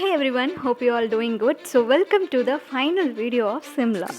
Hey everyone, hope you all doing good. So welcome to the final video of Shimla.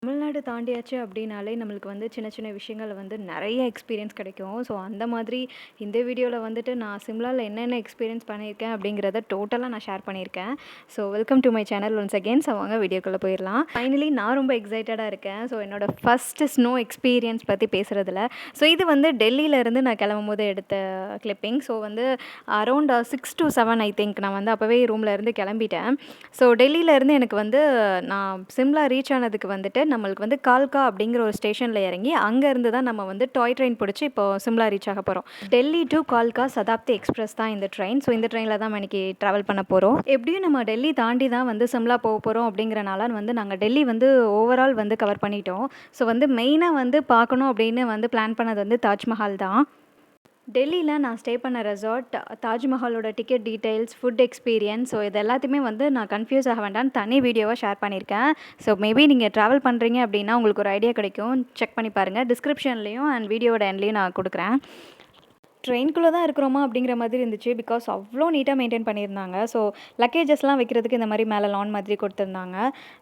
Tamil Nadu தாண்டியாச்சு அப்படின்னாலே நம்மளுக்கு வந்து சின்ன சின்ன விஷயங்கள் வந்து நிறைய எக்ஸ்பீரியன்ஸ் கிடைக்கும். ஸோ அந்த மாதிரி இந்த வீடியோவில் வந்துட்டு நான் சிம்லாவில் என்னென்ன எக்ஸ்பீரியன்ஸ் பண்ணியிருக்கேன் அப்படிங்கிறத டோட்டலாக நான் ஷேர் பண்ணியிருக்கேன். So welcome to my channel once again. So வாங்க வீடியோக்குள்ளே போயிடலாம். ஃபைனலி நான் ரொம்ப எக்ஸைட்டடாக இருக்கேன். ஸோ என்னோடய ஃபஸ்ட்டு ஸ்னோ எக்ஸ்பீரியன்ஸ் பற்றி பேசுகிறதுல ஸோ இது வந்து டெல்லியிலேருந்து நான் கிளம்பும் போது எடுத்த கிளிப்பிங். ஸோ வந்து அரௌண்ட் 6 to 7 ஐ திங்க் நான் வந்து அப்போவே ரூமில் இருந்து கிளம்பிட்டேன். ஸோ டெல்லியிலேருந்து எனக்கு வந்து நான் சிம்லா ரீச் ஆனதுக்கு வந்துட்டு நம்மளுக்கு வந்து கால்கா அப்படிங்கிற ஒரு ஸ்டேஷனில் இறங்கி அங்கேருந்து தான் நம்ம வந்து டாய் ட்ரெயின் பிடிச்சி இப்போ சிம்லா ரீச் ஆக போகிறோம். டெல்லி டு கால்கா சதாப்தி எக்ஸ்பிரஸ் தான் இந்த ட்ரெயின். ஸோ இந்த ட்ரெயினில் தான் இன்றைக்கி ட்ராவல் பண்ண போகிறோம். எப்படியும் நம்ம டெல்லி தாண்டி தான் வந்து சிம்லா போக போகிறோம் அப்படிங்கிறனால வந்து நாங்கள் டெல்லி வந்து ஓவரால் வந்து கவர் பண்ணிட்டோம். ஸோ வந்து மெயினாக வந்து பார்க்கணும் அப்படின்னு வந்து பிளான் பண்ணது வந்து தாஜ்மஹால் தான். டெல்லியில் நான் ஸ்டே பண்ண ரெசார்ட், தாஜ்மஹாலோட ticket details, food experience, so இது எல்லாத்தையுமே வந்து நான் கன்ஃபியூஸ் ஆக வேண்டாம்னு தனி வீடியோவாக ஷேர் பண்ணியிருக்கேன். ஸோ மேபி நீங்கள் ட்ராவல் பண்ணுறீங்க அப்படின்னா உங்களுக்கு ஒரு ஐடியா கிடைக்கும். செக் பண்ணி பாருங்கள். டிஸ்கிரிப்ஷன்லேயும் அண்ட் வீடியோட எண்ட்லேயும் நான் கொடுக்குறேன். ட்ரெயின்குள்ளே தான் இருக்கிறோமா அப்படிங்கிற மாதிரி இருந்துச்சு. பிகாஸ் அவ்வளோ நீட்டாக மெயின்டைன் பண்ணியிருந்தாங்க. ஸோ லக்கேஜஸ்லாம் வைக்கிறதுக்கு இந்த மாதிரி மேலே லான் மாதிரி கொடுத்துருந்தாங்க.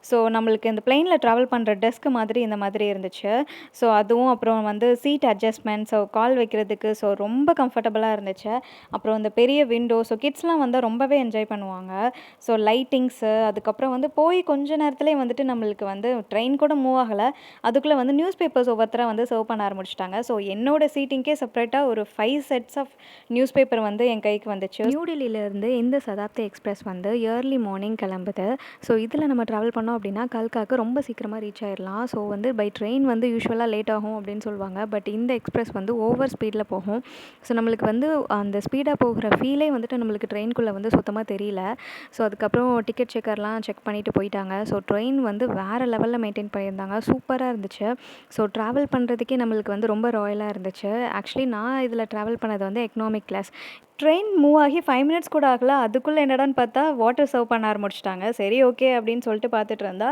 ஸோ நம்மளுக்கு இந்த பிளெயினில் ட்ராவல் பண்ணுற டெஸ்க் மாதிரி இந்த மாதிரி இருந்துச்சு. ஸோ அதுவும் அப்புறம் வந்து சீட் அட்ஜஸ்ட்மெண்ட், ஸோ கால் வைக்கிறதுக்கு ஸோ ரொம்ப கம்ஃபர்டபுளாக இருந்துச்சு. அப்புறம் இந்த பெரிய விண்டோ, ஸோ கிட்ஸ்லாம் வந்து ரொம்பவே என்ஜாய் பண்ணுவாங்க. ஸோ லைட்டிங்ஸு, அதுக்கப்புறம் வந்து போய் கொஞ்ச நேரத்துலேயே வந்துட்டு நம்மளுக்கு வந்து ட்ரெயின் கூட மூவ் ஆகலை. அதுக்குள்ளே வந்து நியூஸ் பேப்பர்ஸ் ஒவ்வொருத்தராக வந்து சர்வ் பண்ண ஆரம்பிச்சிட்டாங்க. ஸோ என்னோட சீட்டிங்கே செப்பரேட்டாக ஒரு 5 செட்ஸ் ஆஃப் நியூஸ் பேப்பர் வந்து என் கைக்கு வந்துச்சு. நியூ டெல்லியிலேருந்து இந்த சதாப்தி எக்ஸ்பிரஸ் வந்து ஏர்லி மார்னிங் கிளம்புது. ஸோ இதில் நம்ம ட்ராவல் பண்ணோம் அப்படின்னா கல்காக்கு ரொம்ப சீக்கிரமாக ரீச் ஆயிடலாம். ஸோ வந்து பை ட்ரெயின் வந்து யூஸ்வலாக லேட் ஆகும் அப்படின்னு சொல்லுவாங்க. பட் இந்த எக்ஸ்பிரஸ் வந்து ஓவர் ஸ்பீடில் போகும். ஸோ நம்மளுக்கு வந்து அந்த ஸ்பீடாக போகிற ஃபீலே வந்துட்டு நம்மளுக்கு ட்ரெயின்குள்ளே வந்து சுத்தமாக தெரியல. ஸோ அதுக்கப்புறம் டிக்கெட் செக்கர்லாம் செக் பண்ணிவிட்டு போயிட்டாங்க. ஸோ ட்ரெயின் வந்து வேறு லெவலில் மெயின்டைன் பண்ணியிருந்தாங்க. சூப்பராக இருந்துச்சு. ஸோ ட்ராவல் பண்ணுறதுக்கே நம்மளுக்கு வந்து ரொம்ப ராயலாக இருந்துச்சு. ஆக்சுவலி நான் இதில் ட்ராவல் பண்ணது வந்து எக்கனாமிக் கிளாஸ். ட்ரெயின் மூவ் ஆகி 5 மினிட்ஸ் கூட ஆகல. அதுக்குள்ளே என்னடான்னு பார்த்தா வாட்டர் சர்வ் பண்ண ஆரம்பிச்சிட்டாங்க. சரி ஓகே அப்படின்னு சொல்லிட்டு பார்த்துட்டு இருந்தா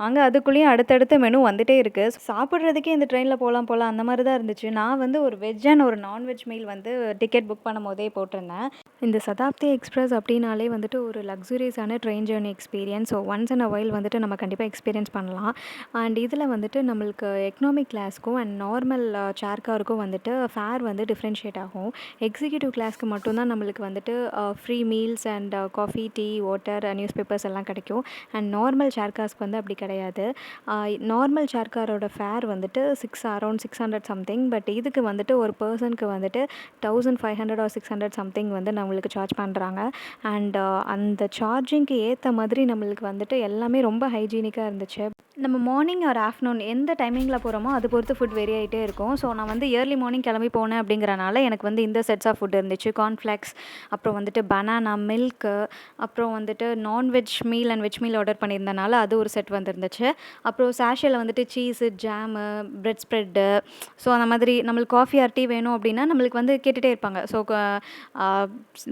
அங்கே அதுக்குள்ளேயும் அடுத்தடுத்த மெனு வந்துட்டே இருக்குது. சாப்பிட்றதுக்கே இந்த ட்ரெயினில் போகலாம் அந்த மாதிரி தான் இருந்துச்சு. நான் வந்து ஒரு வெஜ் அண்ட் ஒரு நான்வெஜ் மீல் வந்து டிக்கெட் புக் பண்ணும் போதே போட்டிருந்தேன். இந்த சதாப்தி எக்ஸ்பிரஸ் அப்படின்னாலே வந்துட்டு ஒரு லக்ஸுரியஸான train journey experience. So once in a while வந்துட்டு நம்ம கண்டிப்பாக எக்ஸ்பீரியன்ஸ் பண்ணலாம். அண்ட் இதில் வந்துட்டு நம்மளுக்கு எக்கனாமிக் கிளாஸ்க்கும் அண்ட் நார்மல் சேர் காருக்கும் வந்துட்டு ஃபேர் வந்து டிஃப்ரென்ஷியேட் ஆகும். எக்ஸிக்யூட்டிவ் கிளாஸ்க்கு மட்டும்தான் நம்மளுக்கு வந்துட்டு free meals and coffee, tea, water, news papers எல்லாம் கிடைக்கும். அண்ட் நார்மல் சேர் கார்ஸ்க்கு வந்து அப்படி கிடையாது. நார்மல் சேர் காரோட ஃபேர் வந்துட்டு அரௌண்ட் 600 சம்திங். பட் இதுக்கு வந்துட்டு ஒரு பர்சனுக்கு வந்துட்டு 1500 or 600 சம்திங் வந்து நம்மளுக்கு சார்ஜ் பண்ணுறாங்க. அண்ட் அந்த சார்ஜிங்க்கு ஏற்ற மாதிரி நம்மளுக்கு வந்துட்டு எல்லாமே ரொம்ப ஹைஜீனிக்காக இருந்துச்சு. நம்ம மார்னிங் ஆர் ஆஃப்டர்நூன் எந்த டைமிங்கில் போகிறோமோ அது பொறுத்து ஃபுட் வேரி ஆகிட்டே இருக்கும். ஸோ நான் வந்து ஏர்லி மார்னிங் கிளம்பி போனேன் அப்படிங்கிறனால எனக்கு வந்து இந்த செட்ஸ் ஆஃப் ஃபுட் இருந்துச்சு. கார்ன்ஃப்ளேக்ஸ், அப்புறம் வந்துட்டு பனானா, மில்க்கு, அப்புறம் வந்துட்டு non veg meal and veg meal order பண்ணியிருந்தனால அது ஒரு செட் வந்துருந்துச்சு. அப்புறம் சாஷியில் வந்துட்டு cheese, jam, bread spread, so அந்த மாதிரி நம்மளுக்கு காஃபி ஆர் டீ வேணும் அப்படின்னா நம்மளுக்கு வந்து கேட்டுகிட்டே இருப்பாங்க. ஸோ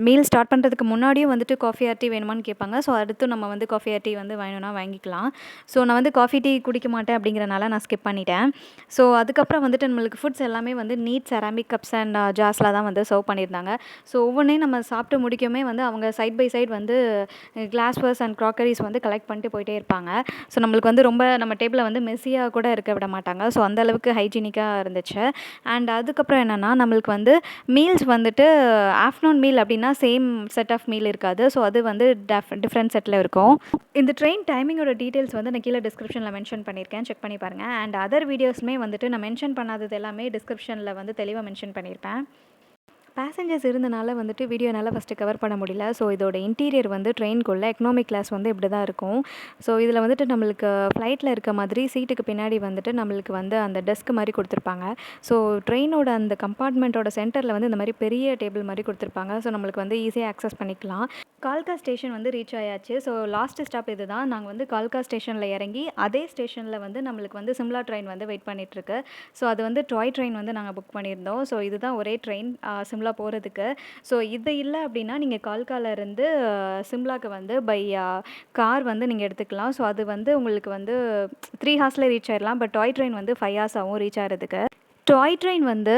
மீல் ஸ்டார்ட் பண்ணுறதுக்கு முன்னாடியும் வந்துட்டு காஃபி ஆர் டீ வேணுமான்னு கேட்பாங்க. ஸோ அடுத்து நம்ம வந்து காஃபி ஆர் டீ வந்து வேணும்னா வாங்கிக்கலாம். ஸோ நான் வந்து காஃபி டீ குடிக்க மாட்டேன் அப்படிங்கிறனால நான் ஸ்கிப் பண்ணிட்டேன். ஸோ அதுக்கப்புறம் வந்துட்டு நம்மளுக்கு ஃபுட்ஸ் எல்லாமே வந்து நீட் செராமிக் கப்ஸ் அண்ட் ஜாஸில் தான் வந்து சர்வ் பண்ணியிருந்தாங்க. ஸோ ஒவ்வொன்றையும் நம்ம சாப்பிட்டு முடிக்கவே வந்து அவங்க சைட் பை சைட் வந்து கிளாஸ்வர்ஸ் அண்ட் க்ராக்கரிஸ் வந்து கலெக்ட் பண்ணிட்டு போயிட்டே இருப்பாங்க. ஸோ நம்மளுக்கு வந்து ரொம்ப நம்ம டேபிளில் வந்து மெஸ்ஸியாக கூட இருக்க விட மாட்டாங்க. ஸோ அந்தளவுக்கு ஹைஜீனிக்காக இருந்துச்சு. அண்ட் அதுக்கப்புறம் என்னென்னா நம்மளுக்கு வந்து மீல்ஸ் வந்துட்டு ஆஃப்டர்நூன் மீல் அப்படின்னா சேம் செட் ஆஃப் மீல் இருக்காது. ஸோ அது வந்து டிஃப்ரெண்ட் செட்டில் இருக்கும். இந்த ட்ரெயின் டைமிங்கோட டீட்டெயில்ஸ் வந்து நான் கீழே டிஸ்கிரிப்ஷனில் மென்ஷன் பண்ணியிருக்கேன். செக் பண்ணி பாருங்கள். அண்ட் அதர் வீடியோஸுமே வந்துட்டு நான் மென்ஷன் பண்ணாதது எல்லாமே டிஸ்கிரிப்ஷனில் வந்து தெளிவாக மென்ஷன் பண்ணியிருப்பேன். பேசஞ்சர்ஸ் இருந்தனால வந்துட்டு வீடியோ என்னால் ஃபஸ்ட்டு கவர் பண்ண முடியல. ஸோ இதோட இன்டீரியர் வந்து ட்ரெயின்குள்ளே எக்கனாமிக் கிளாஸ் வந்து இப்படி தான் இருக்கும். ஸோ இதில் வந்துட்டு நம்மளுக்கு ஃப்ளைட்டில் இருக்க மாதிரி சீட்டுக்கு பின்னாடி வந்துட்டு நம்மளுக்கு வந்து அந்த டெஸ்க் மாதிரி கொடுத்துருப்பாங்க. ஸோ ட்ரெயினோட அந்த கம்பார்ட்மெண்ட்டோட சென்டரில் வந்து இந்த மாதிரி பெரிய டேபிள் மாதிரி கொடுத்துருப்பாங்க. ஸோ நம்மளுக்கு வந்து ஈஸியாக ஆக்சஸ் பண்ணிக்கலாம். கால்கா ஸ்டேஷன் வந்து ரீச் ஆயாச்சு. ஸோ லாஸ்ட் ஸ்டாப் இது தான். நாங்கள் வந்து கால்கா ஸ்டேஷனில் இறங்கி அதே ஸ்டேஷனில் வந்து நம்மளுக்கு வந்து சிம்லா ட்ரெயின் வந்து வெயிட் பண்ணிகிட்ருக்கு. ஸோ அது வந்து டாய் ட்ரெயின் வந்து நாங்கள் புக் பண்ணியிருந்தோம். ஸோ இதுதான் ஒரே ட்ரெயின் சிம்லா போகிறதுக்கு. ஸோ இது இல்லை அப்படின்னா நீங்கள் கால்காலேருந்து சிம்லாக்கு வந்து பை கார் வந்து நீங்கள் எடுத்துக்கலாம். ஸோ அது வந்து உங்களுக்கு வந்து 3 ஹார்ஸில் ரீச் ஆயிடலாம். பட் டாய் ட்ரெயின் வந்து 5 ஹார்ஸ் ஆகும் ரீச் ஆகிறதுக்கு. டாய் ட்ரெயின் வந்து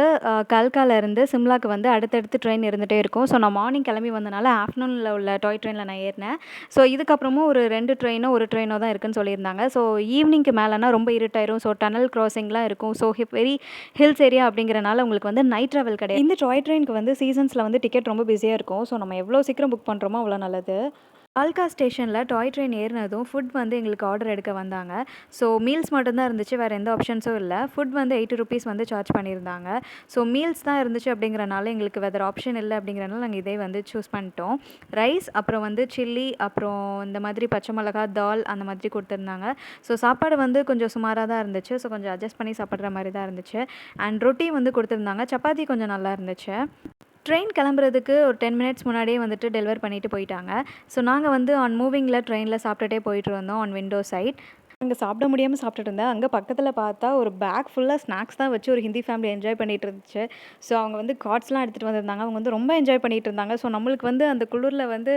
கல்காலேருந்து சிம்லாக்கு வந்து அடுத்தடுத்து ட்ரெயின் இருந்துகிட்டே இருக்கும். ஸோ நான் மார்னிங் கிளம்பி வந்தனால ஆஃப்டர்நூனில் உள்ள டாய் ட்ரெயினில் நான் ஏறினேன். ஸோ இதுக்கப்புறமும் ஒரு 2 ட்ரெயினோ 1 ட்ரெயினோ தான் இருக்குன்னு சொல்லியிருந்தாங்க. ஸோ ஈவினிங்க்கு மேலேனா ரொம்ப இருட்டாயிரும். ஸோ டனல் கிராசிங்லாம் இருக்கும். ஸோ வெரி ஹில்ஸ் ஏரியா அப்படிங்கிறனால உங்களுக்கு வந்து நைட் ட்ராவல் கிடையாது. இந்த டாய் ட்ரெயினுக்கு வந்து சீசன்ஸில் வந்து டிக்கெட் ரொம்ப பிஸியாக இருக்கும். ஸோ நம்ம எவ்வளோ சீக்கிரம் புக் பண்ணுறோமோ அவ்வளோ நல்லது. கால்கா ஸ்டேஷனில் டாய் ட்ரெயின் ஏறினதும் ஃபுட் வந்து எங்களுக்கு ஆர்டர் எடுக்க வந்தாங்க. ஸோ மீல்ஸ் மட்டும்தான் இருந்துச்சு, வேறு எந்த ஆப்ஷன்ஸும் இல்லை. ஃபுட் வந்து 80 ருபீஸ் வந்து சார்ஜ் பண்ணியிருந்தாங்க. ஸோ மீல்ஸ் தான் இருந்துச்சு அப்படிங்கிறனால எங்களுக்கு வேறு ஆப்ஷன் இல்லை அப்படிங்கிறனால நாங்கள் இதே வந்து சூஸ் பண்ணிட்டோம். ரைஸ், அப்புறம் வந்து சில்லி, அப்புறம் இந்த மாதிரி பச்சை மிளகா, தால் அந்த மாதிரி கொடுத்துருந்தாங்க. ஸோ சாப்பாடு வந்து கொஞ்சம் சுமாராக தான் இருந்துச்சு. ஸோ கொஞ்சம் அட்ஜஸ்ட் பண்ணி சாப்பிட்ற மாதிரி தான் இருந்துச்சு. அண்ட் ரொட்டி வந்து கொடுத்துருந்தாங்க. சப்பாத்தி கொஞ்சம் நல்லா இருந்துச்சு. ட்ரெயின் கிளம்புறதுக்கு ஒரு 10 மினிட்ஸ் முன்னாடியே வந்துட்டு டெலிவர் பண்ணிவிட்டு போயிட்டாங்க. ஸோ நாங்கள் வந்து ஆன் மூவிங்கில் ட்ரெயினில் சாப்பிட்டுட்டே போயிட்டு இருந்தோம் ஆன் விண்டோ சைட். அங்கே சாப்பிட முடியாமல் சாப்பிட்டுட்டு இருந்தேன். அங்கே பக்கத்தில் பார்த்தா ஒரு பேக் ஃபுல்லாக ஸ்நாக்ஸ் தான் வச்சு ஒரு ஹிந்தி ஃபேமிலி என்ஜாய் பண்ணிகிட்டு இருந்துச்சு. ஸோ அவங்க வந்து கார்ட்ஸ்லாம் எடுத்துகிட்டு வந்திருந்தாங்க. அவங்க வந்து ரொம்ப என்ஜாய் பண்ணிகிட்டு இருந்தாங்க. ஸோ நம்மளுக்கு வந்து அந்த குளிரில் வந்து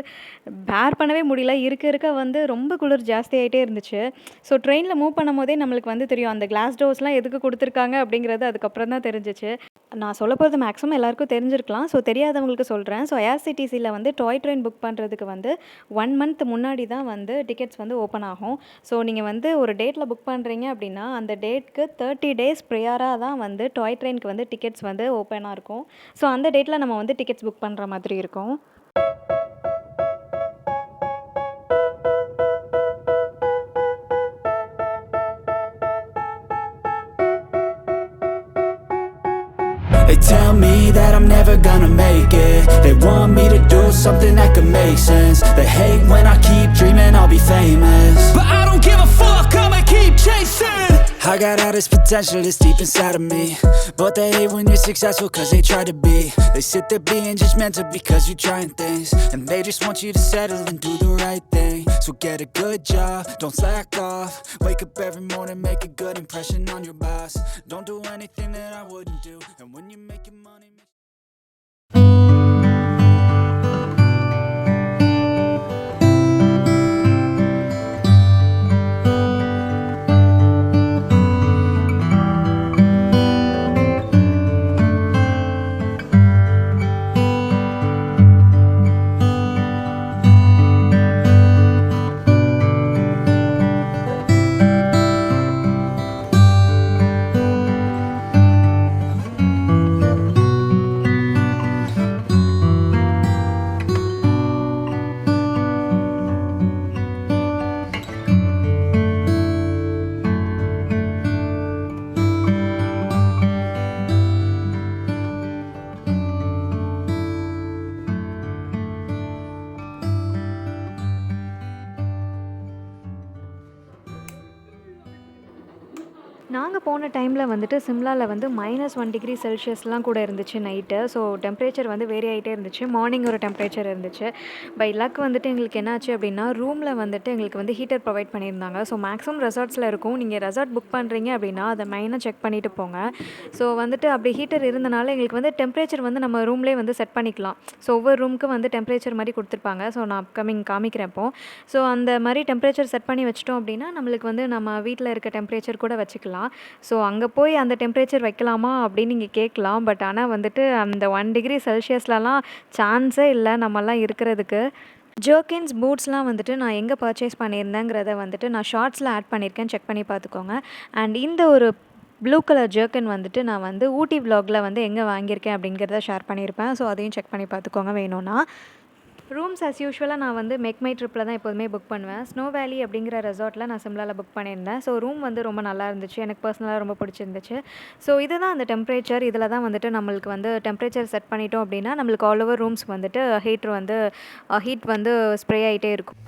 பேர் பண்ணவே முடியல. இருக்க வந்து ரொம்ப குளிர் ஜாஸ்தியாகிட்டே இருந்துச்சு. ஸோ ட்ரெயினில் மூவ் பண்ணும் போதே நம்மளுக்கு வந்து தெரியும் அந்த கிளாஸ் டோர்ஸ்லாம் எதுக்கு கொடுத்துருக்காங்க அப்படிங்கிறது அதுக்கப்புறம் தான் தெரிஞ்சிச்சு. நான் சொல்ல போகிறது மேக்ஸிமம் எல்லாருக்கும் தெரிஞ்சிருக்கலாம். ஸோ தெரியாதவங்களுக்கு சொல்கிறேன். ஸோ ஏர்சிடிசியில் வந்து டாய் ட்ரெயின் புக் பண்ணுறதுக்கு வந்து 1 மந்த் முன்னாடி தான் வந்து டிக்கெட்ஸ் வந்து ஓப்பன் ஆகும். ஸோ நீங்கள் வந்து ஒரு டேட்டில் புக் பண்ணுறீங்க அப்படின்னா அந்த டேட்க்கு 30 டேஸ் ப்ரியராக தான் வந்து டாய் ட்ரெயினுக்கு வந்து டிக்கெட்ஸ் வந்து ஓப்பனாக இருக்கும். ஸோ அந்த டேட்டில் நம்ம வந்து டிக்கெட்ஸ் புக் பண்ணுற மாதிரி இருக்கும். They tell me that I'm never gonna make it. They want me to do something that could make sense. They hate when I keep dreaming I'll be famous, but I don't give a fuck, I'ma keep chasing. I got all this potential that's deep inside of me, but they hate when you're successful cause they try to be. They sit there being judgmental because you're trying things, and they just want you to settle and do the right thing. So get a good job, don't slack off. Wake up every morning, make a good impression on your boss. Don't do anything that I wouldn't do, and when you're making money நாங்கள் போன டைமில் வந்துட்டு சிம்லாவில் வந்து -1 degree செல்சியஸ்லாம் கூட இருந்துச்சு night. So temperature வந்து vary ஆகிட்டே இருந்துச்சு. மார்னிங் ஒரு டெம்பரேச்சர் இருந்துச்சு. பை லக் வந்துட்டு எங்களுக்கு என்னாச்சு அப்படின்னா ரூமில் வந்துட்டு எங்களுக்கு வந்து ஹீட்டர் ப்ரொவைட் பண்ணியிருந்தாங்க. ஸோ மேக்ஸிமம் ரெசார்ட்ஸில் இருக்கும். நீங்கள் ரெசார்ட் புக் பண்ணுறீங்க அப்படின்னா அதை மெயினாக செக் பண்ணிவிட்டு போங்க. ஸோ வந்துட்டு அப்படி ஹீட்டர் இருந்தனால எங்களுக்கு வந்து டெம்பரேச்சர் வந்து நம்ம ரூம்லேயே வந்து செட் பண்ணிக்கலாம். ஸோ ஒவ்வொரு ரூமுக்கு வந்து டெம்பரேச்சர் மாதிரி கொடுத்துருப்பாங்க. ஸோ நான் அப்கமிங் காமிக்கிறேன் இப்போ. ஸோ அந்த மாதிரி டெம்பரேச்சர் செட் பண்ணி வச்சிட்டோம் அப்படின்னா நம்மளுக்கு வந்து நம்ம வீட்டில் இருக்க டெம்பரேச்சர் கூட வச்சுக்கலாம். ஸோ அங்கே போய் அந்த டெம்பரேச்சர் வைக்கலாமா அப்படின்னு நீங்கள் கேட்கலாம். பட் ஆனால் வந்துட்டு அந்த 1 டிகிரி செல்சியஸ்லலாம் சான்ஸே இல்லை நம்மலாம் இருக்கிறதுக்கு. ஜர்க்கின்ஸ், பூட்ஸ்லாம் வந்துட்டு நான் எங்கே பர்ச்சேஸ் பண்ணியிருந்தேங்கிறத வந்துட்டு நான் ஷார்ட்ஸில் ஆட் பண்ணியிருக்கேன், செக் பண்ணி பார்த்துக்கோங்க. அண்ட் இந்த ஒரு ப்ளூ கலர் ஜர்க்கின் வந்துட்டு நான் வந்து ஊட்டி விலாகில் வந்து எங்கே வாங்கியிருக்கேன் அப்படிங்கிறத ஷேர் பண்ணியிருப்பேன். ஸோ அதையும் செக் பண்ணி பார்த்துக்கோங்க வேணும்னா. ரூம்ஸ் அஸ் யூஷுவலாக நான் வந்து மெக் மை ட்ரிப்பில் தான் எப்போதுமே புக் பண்ணுவேன். ஸ்னோ வேலி அப்படிங்கிற ரெசார்ட்டில் நான் சிம்லாவில் புக் பண்ணியிருந்தேன். ஸோ ரூம் வந்து ரொம்ப நல்லா இருந்துச்சு. எனக்கு பர்சனலாக ரொம்ப பிடிச்சிருந்துச்சு. ஸோ இதுதான் அந்த டெம்பரேச்சர். இதில் தான் வந்துட்டு நம்மளுக்கு வந்து டெம்பரேச்சர் செட் பண்ணிட்டோம் அப்படின்னா நம்மளுக்கு ஆல் ஓவர் ரூம்ஸ் வந்துட்டு ஹீட் வந்து ஸ்ப்ரே ஆகிட்டே இருக்கும்.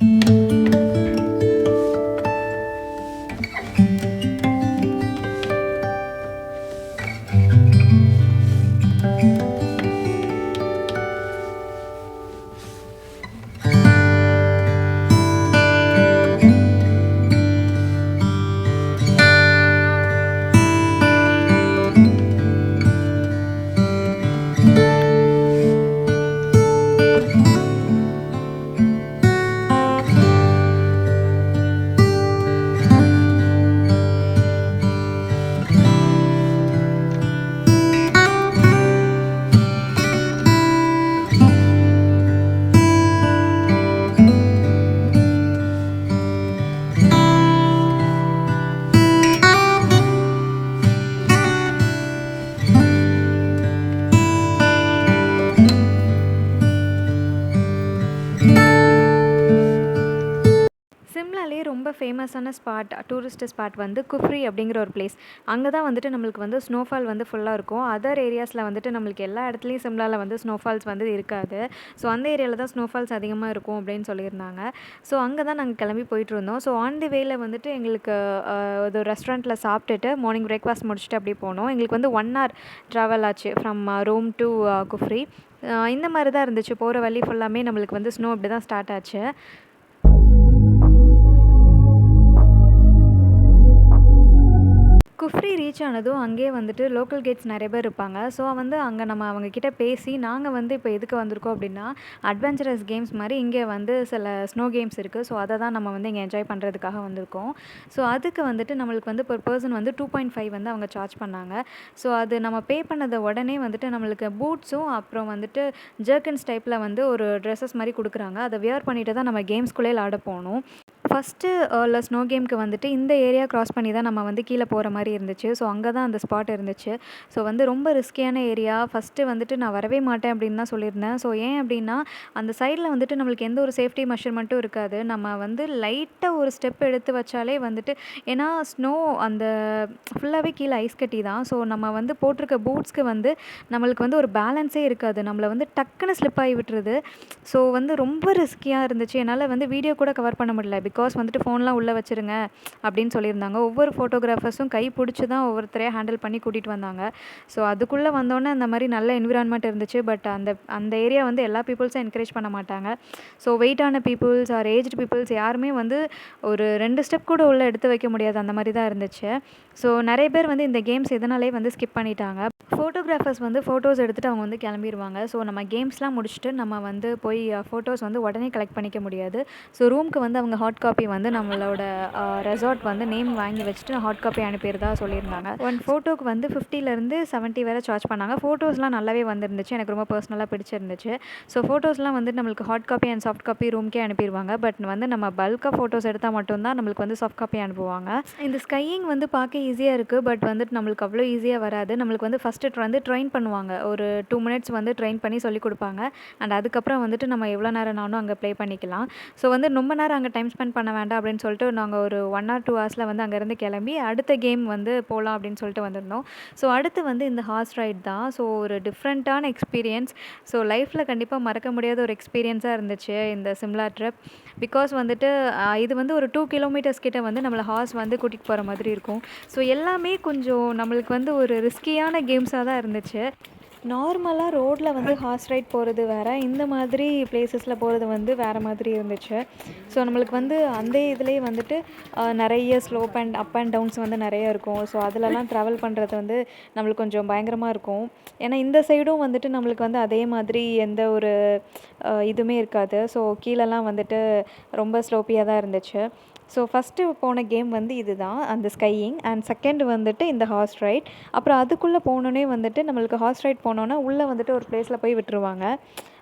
சிம்லாலேயே ரொம்ப ஃபேமஸான டூரிஸ்ட் ஸ்பாட் வந்து குஃப்ரி அப்படிங்கிற ஒரு பிளேஸ். அங்கே தான் வந்துட்டு நம்மளுக்கு வந்து ஸ்னோஃபால் வந்து ஃபுல்லாக இருக்கும். அதர் ஏரியாஸில் வந்துட்டு நம்மளுக்கு எல்லா இடத்துலையும் சிம்லாவில் வந்து ஸ்னோஃபால்ஸ் வந்து இருக்காது. ஸோ அந்த ஏரியாவில் தான் ஸ்னோஃபால்ஸ் அதிகமாக இருக்கும் அப்படின்னு சொல்லியிருந்தாங்க. ஸோ அங்கே தான் நாங்கள் கிளம்பி போயிட்டுருந்தோம். ஸோ ஆன் தி வேல வந்துட்டு எங்களுக்கு ஒரு ரெஸ்டாரண்ட்டில் சாப்பிட்டுட்டு மார்னிங் பிரேக்ஃபாஸ்ட் முடிச்சுட்டு அப்படியே போனோம். எங்களுக்கு வந்து 1 hour ட்ராவல் ஆச்சு ஃப்ரம் ரோம் டு குஃப்ரி. இந்த மாதிரி தான் இருந்துச்சு. போகிற வழி ஃபுல்லாமே நம்மளுக்கு வந்து ஸ்னோ இப்படி தான் ஸ்டார்ட் ஆச்சு. குஃப்ரி ரீச் ஆனதும் அங்கேயே வந்துட்டு லோக்கல் கேட்ஸ் நிறைய பேர் இருப்பாங்க. ஸோ வந்து அங்கே நம்ம அவங்கக்கிட்ட பேசி நாங்கள் வந்து இப்போ எதுக்கு வந்திருக்கோம் அப்படின்னா அட்வென்ச்சரஸ் கேம்ஸ் மாதிரி இங்கே வந்து சில ஸ்னோ கேம்ஸ் இருக்குது. ஸோ அதை தான் நம்ம வந்து இங்கே என்ஜாய் பண்ணுறதுக்காக வந்திருக்கோம். ஸோ அதுக்கு வந்துட்டு நம்மளுக்கு வந்து per person வந்து 2.5 வந்து அவங்க சார்ஜ் பண்ணாங்க. ஸோ அது நம்ம பே பண்ணதை உடனே வந்துட்டு நம்மளுக்கு பூட்ஸும் அப்புறம் வந்துட்டு ஜர்க்கன்ஸ் டைப்பில் வந்து ஒரு ட்ரெஸ்ஸஸ் மாதிரி கொடுக்குறாங்க. அதை வியர் பண்ணிட்டு தான் நம்ம கேம்ஸ்குள்ளே விளாட போகணும். ஃபஸ்ட்டு ஸ்னோ கேம்க்கு வந்துட்டு இந்த ஏரியா க்ராஸ் பண்ணி தான் நம்ம வந்து கீழே போகிற மாதிரி இருந்துச்சு. ஸோ அங்கே தான் அந்த ஸ்பாட் இருந்துச்சு. ஸோ வந்து ரொம்ப ரிஸ்கியான ஏரியா. ஃபஸ்ட்டு வந்துட்டு நான் வரவே மாட்டேன் அப்படின்னு தான் சொல்லியிருந்தேன். ஸோ ஏன் அப்படின்னா அந்த சைடில் வந்துட்டு நம்மளுக்கு எந்த ஒரு சேஃப்டி மெஷர்மெண்ட்டும் இருக்காது. நம்ம வந்து லைட்டாக ஒரு ஸ்டெப் எடுத்து வச்சாலே வந்துட்டு ஏன்னா ஸ்னோ அந்த ஃபுல்லாகவே கீழே ஐஸ் கட்டி தான். ஸோ நம்ம வந்து போட்டிருக்க பூட்ஸ்க்கு வந்து நம்மளுக்கு வந்து ஒரு பேலன்ஸே இருக்காது. நம்மளை வந்து டக்குன்னு ஸ்லிப் ஆகி விட்டுருது. ஸோ வந்து ரொம்ப ரிஸ்கியாக இருந்துச்சு. என்னால் வந்து வீடியோ கூட கவர் பண்ண முடியல. பிகாஸ் வந்துட்டு ஃபோன்லாம் உள்ளே வச்சுருங்க அப்படின்னு சொல்லியிருந்தாங்க. ஒவ்வொரு ஃபோட்டோகிராஃபர்ஸும் கை பிடிச்சி தான் ஒவ்வொருத்தரையாக ஹேண்டில் பண்ணி கூட்டிகிட்டு வந்தாங்க. ஸோ அதுக்குள்ளே வந்தோடனே அந்த மாதிரி நல்ல என்விரான்மெண்ட் இருந்துச்சு. பட் அந்த ஏரியா வந்து எல்லா பீப்புள்ஸும் என்கரேஜ் பண்ண மாட்டாங்க. ஸோ வெயிட்டான பீப்புள்ஸ் ஆர் ஏஜ்டு பீப்புள்ஸ் யாருமே வந்து ஒரு 2 ஸ்டெப் கூட உள்ளே எடுத்து வைக்க முடியாது. அந்த மாதிரி தான் இருந்துச்சு. ஸோ நிறைய பேர் வந்து இந்த கேம்ஸ் இதனாலே வந்து ஸ்கிப் பண்ணிட்டாங்க. ஃபோட்டோகிராஃபர்ஸ் வந்து ஃபோட்டோஸ் எடுத்துகிட்டு அவங்க வந்து கிளம்பிடுவாங்க. ஸோ நம்ம கேம்ஸ்லாம் முடிச்சுட்டு நம்ம வந்து போய் ஃபோட்டோஸ் வந்து உடனே கலெக்ட் பண்ணிக்க முடியாது. ஸோ ரூமுக்கு வந்து அவங்க ஹாட் காப்பி வந்து நம்மளோட ரெசார்ட் வந்து நேம் வாங்கி வச்சுட்டு ஹாட் காப்பி அனுப்பிடுறதா சொல்லியிருந்தாங்க. 1 ஃபோட்டோக்கு வந்து 50லேருந்து 70 வேறு சார்ஜ் பண்ணாங்க. ஃபோட்டோஸ்லாம் நல்லாவே வந்துருந்துச்சு. எனக்கு ரொம்ப பர்சனலாக பிடிச்சிருந்துச்சு. ஸோ ஃபோட்டோஸ்லாம் வந்து நம்மளுக்கு hot coffee and soft coffee ரூம்க்கே அனுப்பிடுவாங்க. பட் வந்து நம்ம பல்காக ஃபோட்டோஸ் எடுத்தால் மட்டும்தான் நம்மளுக்கு வந்து சாஃப்ட் காப்பி அனுப்புவாங்க. இந்த ஸ்கையிங் வந்து பார்க்க ஈஸியாக இருக்குது. பட் வந்துட்டு நம்மளுக்கு அவ்வளோ ஈஸியாக வராது. நம்மளுக்கு வந்து ஃபஸ்ட்டு வந்து ட்ரெயின் பண்ணுவாங்க. ஒரு 2 minutes வந்து ட்ரெயின் பண்ணி சொல்லிக் கொடுப்பாங்க. அண்ட் அதுக்கப்புறம் வந்துட்டு நம்ம எவ்வளோ நேரம்னாலும் அங்கே ப்ளே பண்ணிக்கலாம். ஸோ வந்து ரொம்ப நேரம் அங்கே டைம் ஸ்பெண்ட் பண்ண வேண்டாம் அப்படின்னு சொல்லிட்டு நாங்கள் ஒரு 1 or 2 hours வந்து அங்கேருந்து கிளம்பி அடுத்த கேம் வந்து போகலாம் அப்படின்னு சொல்லிட்டு வந்திருந்தோம். ஸோ அடுத்து வந்து இந்த ஹார்ஸ் ரைட் தான். ஸோ ஒரு டிஃப்ரெண்ட்டான எக்ஸ்பீரியன்ஸ். ஸோ லைஃப்பில் கண்டிப்பாக மறக்க முடியாத ஒரு எக்ஸ்பீரியன்ஸாக இருந்துச்சு இந்த சிம்லா ட்ரிப். பிகாஸ் வந்துட்டு இது வந்து ஒரு 2 kilometers கிட்ட வந்து நம்மளை ஹார்ஸ் வந்து கூட்டிகிட்டு போகிற மாதிரி இருக்கும். ஸோ எல்லாமே கொஞ்சம் நம்மளுக்கு வந்து ஒரு ரிஸ்கியான கேம்ஸாக தான் இருந்துச்சு. நார்மலாக ரோட்டில் வந்து ஹார்ஸ் ரைட் போகிறது வேறு, இந்த மாதிரி பிளேசஸில் போகிறது வந்து வேறு மாதிரி இருந்துச்சு. ஸோ நம்மளுக்கு வந்து அந்த இதுலேயே வந்துட்டு நிறைய slope and up and downs வந்து நிறைய இருக்கும். ஸோ அதிலலாம் ட்ராவல் பண்ணுறது வந்து நம்மளுக்கு கொஞ்சம் பயங்கரமாக இருக்கும். ஏன்னா இந்த சைடும் வந்துட்டு நம்மளுக்கு வந்து அதே மாதிரி எந்த ஒரு இதுவுமே இருக்காது. ஸோ கீழெல்லாம் வந்துட்டு ரொம்ப ஸ்லோப்பியாக தான் இருந்துச்சு. ஸோ ஃபஸ்ட்டு போன கேம் வந்து இதுதான் அந்த ஸ்கையிங். அண்ட் செகண்ட் வந்துட்டு இந்த ஹார்ஸ் ரைட். அப்புறம் அதுக்குள்ளே போனோன்னே வந்துட்டு நம்மளுக்கு ஹார்ஸ் ரைட் போனோன்னா உள்ளே வந்துட்டு ஒரு ப்ளேஸில் போய் விட்டுருவாங்க.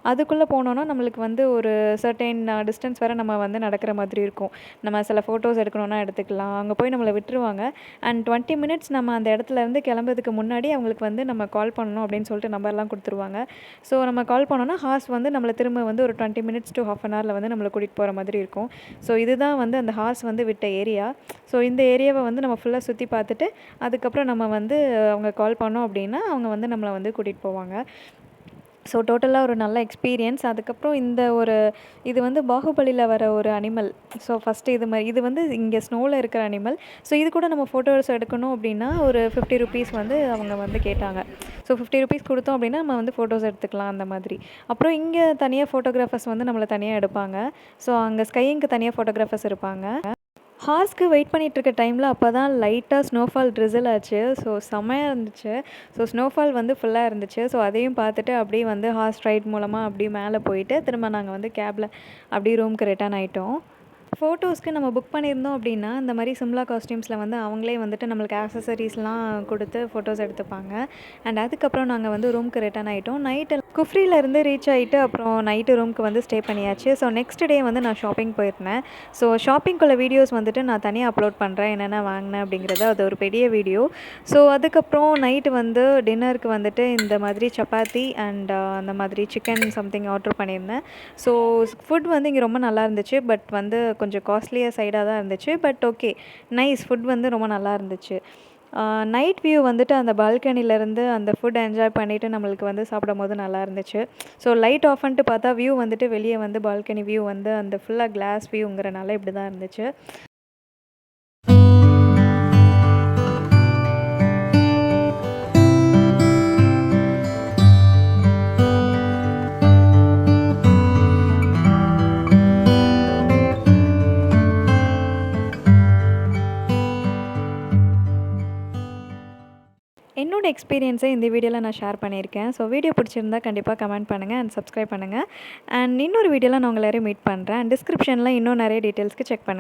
அதுக்குள்ளே போனோன்னா நம்மளுக்கு வந்து ஒரு சர்டைன் டிஸ்டன்ஸ் வரை நம்ம வந்து நடக்கிற மாதிரி இருக்கும். நம்ம சில ஃபோட்டோஸ் எடுக்கணுன்னா எடுத்துக்கலாம். அங்கே போய் நம்மளை விட்டுருவாங்க. அண்ட் 20 மினிட்ஸ் நம்ம அந்த இடத்துலேருந்து கிளம்புறதுக்கு முன்னாடி அவங்களுக்கு வந்து நம்ம கால் பண்ணணும் அப்படின்னு சொல்லிட்டு நம்பர்லாம் கொடுத்துருவாங்க. ஸோ நம்ம கால் பண்ணோன்னா ஹார்ஸ் வந்து நம்மளை திரும்ப வந்து ஒரு 20 மினிட்ஸ் to ½ an hourல வந்து நம்மளை கூட்டிகிட்டு போகிற மாதிரி இருக்கும். ஸோ இதுதான் வந்து அந்த ஹார்ஸ் வந்து விட்ட ஏரியா. ஸோ இந்த ஏரியாவை வந்து நம்ம ஃபுல்லாக சுற்றி பார்த்துட்டு அதுக்கப்புறம் நம்ம வந்து அவங்க கால் பண்ணோம் அப்படின்னா அவங்க வந்து நம்மளை வந்து கூட்டிகிட்டு போவாங்க. ஸோ டோட்டலாக ஒரு நல்ல எக்ஸ்பீரியன்ஸ். அதுக்கப்புறம் இந்த ஒரு இது வந்து பாகுபலியில் வர ஒரு அனிமல். ஸோ ஃபஸ்ட்டு இது வந்து இங்கே ஸ்னோவில் இருக்கிற அனிமல். ஸோ இது கூட நம்ம ஃபோட்டோஸ் எடுக்கணும் அப்படின்னா ஒரு ₹50 வந்து அவங்க வந்து கேட்டாங்க. ஸோ ₹50 கொடுத்தோம் அப்படின்னா நம்ம வந்து ஃபோட்டோஸ் எடுத்துக்கலாம் அந்த மாதிரி. அப்புறம் இங்கே தனியாக ஃபோட்டோகிராஃபர்ஸ் வந்து நம்மளை தனியாக எடுப்பாங்க. ஸோ அங்கே ஸ்கையிங்க்கு தனியாக ஃபோட்டோகிராஃபர்ஸ் இருப்பாங்க. ஹார்ஸ்க்கு வெயிட் பண்ணிகிட்ருக்க டைமில் அப்போ தான் லைட்டாக ஸ்னோஃபால் ட்ரிசில் ஆச்சு. ஸோ செம்மையாக இருந்துச்சு. ஸோ ஸ்னோஃபால் வந்து ஃபுல்லாக இருந்துச்சு. ஸோ அதையும் பார்த்துட்டு அப்படியே வந்து ஹார்ஸ் ரைட் மூலமாக அப்படியே மேலே போயிட்டு திரும்ப நாங்கள் வந்து கேபில் அப்படியே ரூமுக்கு ரிட்டர்ன் ஆகிட்டோம். ஃபோட்டோஸ்க்கு நம்ம புக் பண்ணியிருந்தோம் அப்படின்னா இந்த மாதிரி சிம்லா காஸ்டியூம்ஸில் வந்து அவங்களே வந்துட்டு நம்மளுக்கு ஆக்சசரிஸ்லாம் கொடுத்து ஃபோட்டோஸ் எடுத்துப்பாங்க. அண்ட் அதுக்கப்புறம் நாங்கள் வந்து ரூமுக்கு ரிட்டர்ன் ஆகிட்டோம். நைட்டு குஃப்ரியிலேருந்து ரீச் ஆகிட்டு அப்புறம் நைட்டு ரூமுக்கு வந்து ஸ்டே பண்ணியாச்சு. ஸோ நெக்ஸ்ட் டே வந்து நான் ஷாப்பிங் போயிருந்தேன். ஸோ ஷாப்பிங்குள்ள வீடியோஸ் வந்துட்டு நான் தனியாக அப்லோட் பண்ணுறேன் என்னென்ன வாங்கினேன் அப்படிங்கிறது. அது ஒரு பெரிய வீடியோ. ஸோ அதுக்கப்புறம் நைட்டு வந்து டின்னருக்கு வந்துட்டு இந்த மாதிரி சப்பாத்தி அண்ட் அந்த மாதிரி சிக்கன் சம்திங் ஆர்டர் பண்ணியிருந்தேன். ஸோ ஃபுட் வந்து இங்கே ரொம்ப நல்லா இருந்துச்சு. பட் வந்து கொஞ்சம் காஸ்ட்லியாக சைடாக தான் இருந்துச்சு. But okay, nice. ஃபுட் வந்து ரொம்ப நல்லா இருந்துச்சு. நைட் வியூ வந்துட்டு அந்த பால்கனிலேருந்து அந்த ஃபுட் என்ஜாய் பண்ணிவிட்டு நம்மளுக்கு வந்து சாப்பிடும்போது நல்லா இருந்துச்சு. ஸோ லைட் ஆஃப் பண்ணிட்டு பார்த்தா வியூ வந்துட்டு வெளியே வந்து பால்கனி வியூ வந்து அந்த ஃபுல்லாக கிளாஸ் வியூங்கிறனால இப்படி தான் இருந்துச்சு. என்னோட எக்ஸ்பீரியன்ஸை இந்த வீடியோவில் நான் ஷேர் பண்ணியிருக்கேன். ஸோ வீடியோ பிடிச்சிருந்தா கண்டிப்பாக கமெண்ட் பண்ணுங்கள் அண்ட் சப்ஸ்கிரைப் பண்ணுங்கள். அண்ட் இன்னொரு வீடியோவில் நான் உங்களை எல்லாரையும் மீட் பண்ணுறேன். டிஸ்கிரிப்ஷனில் இன்னும் நிறைய டீட்டெயில்ஸ்க்கு செக் பண்ணுங்கள்.